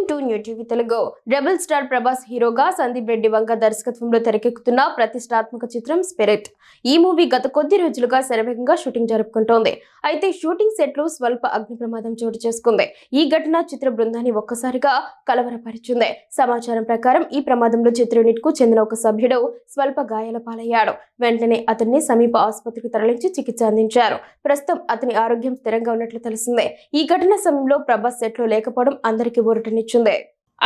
Welcome to new TV Telugu. Rebel star Prabhas హీరోగా సందీప్ రెడ్డి వంగ దర్శకత్వంలో తెరకెక్కుతున్న ప్రతిష్టాత్మక చిత్రం స్పిరిట్. ఈ మూవీ గత కొద్ది రోజులుగా శరవేగంగా షూటింగ్ జరుపుకుంటోంది. అయితే షూటింగ్ సెట్ లో స్వల్ప అగ్ని ప్రమాదం చోటు చేసుకుంది. ఈ ఘటన చిత్ర బృందాన్ని ఒక్కసారిగా కలవరపరిచింది. సమాచారం ప్రకారం ఈ ప్రమాదంలో చిత్ర యూనిట్ కు చెందిన ఒక సభ్యుడు స్వల్ప గాయాల పాలయ్యాడు. వెంటనే అతన్ని సమీప ఆసుపత్రికి తరలించి చికిత్స అందించారు. ప్రస్తుతం అతని ఆరోగ్యం స్థిరంగా ఉన్నట్లు తెలిసిందే. ఈ ఘటన సమయంలో ప్రభాస్ సెట్ లో లేకపోవడం అందరికీ ఊరటనిచ్చింది.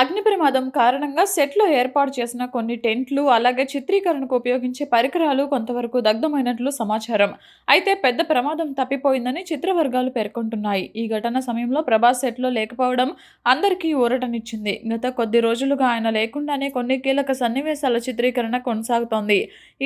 అగ్ని ప్రమాదం కారణంగా సెట్లో ఏర్పాటు చేసిన కొన్ని టెంట్లు అలాగే చిత్రీకరణకు ఉపయోగించే పరికరాలు కొంతవరకు దగ్ధమైనట్లు సమాచారం. అయితే పెద్ద ప్రమాదం తప్పిపోయిందని చిత్ర వర్గాలు పేర్కొంటున్నాయి. ఈ ఘటన సమయంలో ప్రభాస్ సెట్లో లేకపోవడం అందరికీ ఊరటనిచ్చింది. గత కొద్ది రోజులుగా ఆయన లేకుండానే కొన్ని కీలక సన్నివేశాల చిత్రీకరణ కొనసాగుతోంది.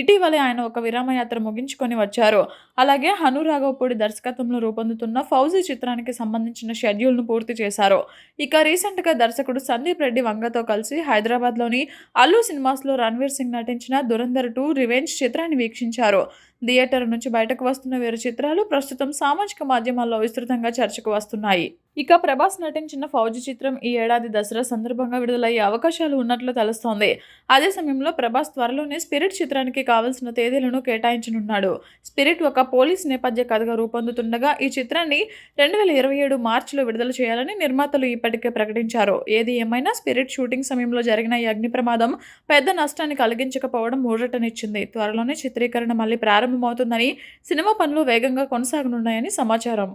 ఇటీవలే ఆయన ఒక విరామయాత్ర ముగించుకొని వచ్చారు. అలాగే హను రాఘవపూడి దర్శకత్వంలో రూపొందుతున్న ఫౌజీ చిత్రానికి సంబంధించిన షెడ్యూల్ను పూర్తి చేశారు. ఇక రీసెంట్గా దర్శకుడు సందీప్ రెడ్డి వంగతో కలిసి హైదరాబాద్లోని అల్లు సినిమాస్లో రణ్వీర్ సింగ్ నటించిన దురంధర్ 2 రివెంజ్ చిత్రాన్ని వీక్షించారు. థియేటర్ నుంచి బయటకు వస్తున్న వేరు చిత్రాలు ప్రస్తుతం సామాజిక మాధ్యమాల్లో విస్తృతంగా చర్చకు వస్తున్నాయి. ఇక ప్రభాస్ నటించిన ఫౌజీ చిత్రం ఈ ఏడాది దసరా సందర్భంగా విడుదలయ్యే అవకాశాలు ఉన్నట్లు తెలుస్తోంది. అదే సమయంలో ప్రభాస్ త్వరలోనే స్పిరిట్ చిత్రానికి కావాల్సిన తేదీలను కేటాయించనున్నాడు. స్పిరిట్ ఒక పోలీస్ నేపథ్య కథగా రూపొందుతుండగా ఈ చిత్రాన్ని 2027 మార్చిలో విడుదల చేయాలని నిర్మాతలు ఇప్పటికే ప్రకటించారు. ఏది ఏమైనా స్పిరిట్ షూటింగ్ సమయంలో జరిగిన ఈ అగ్ని ప్రమాదం పెద్ద నష్టాన్ని కలిగించకపోవడం ఊరటనిచ్చింది. త్వరలోనే చిత్రీకరణ మళ్ళీ ప్రారంభమవుతుందని, సినిమా పనులు వేగంగా కొనసాగనున్నాయని సమాచారం.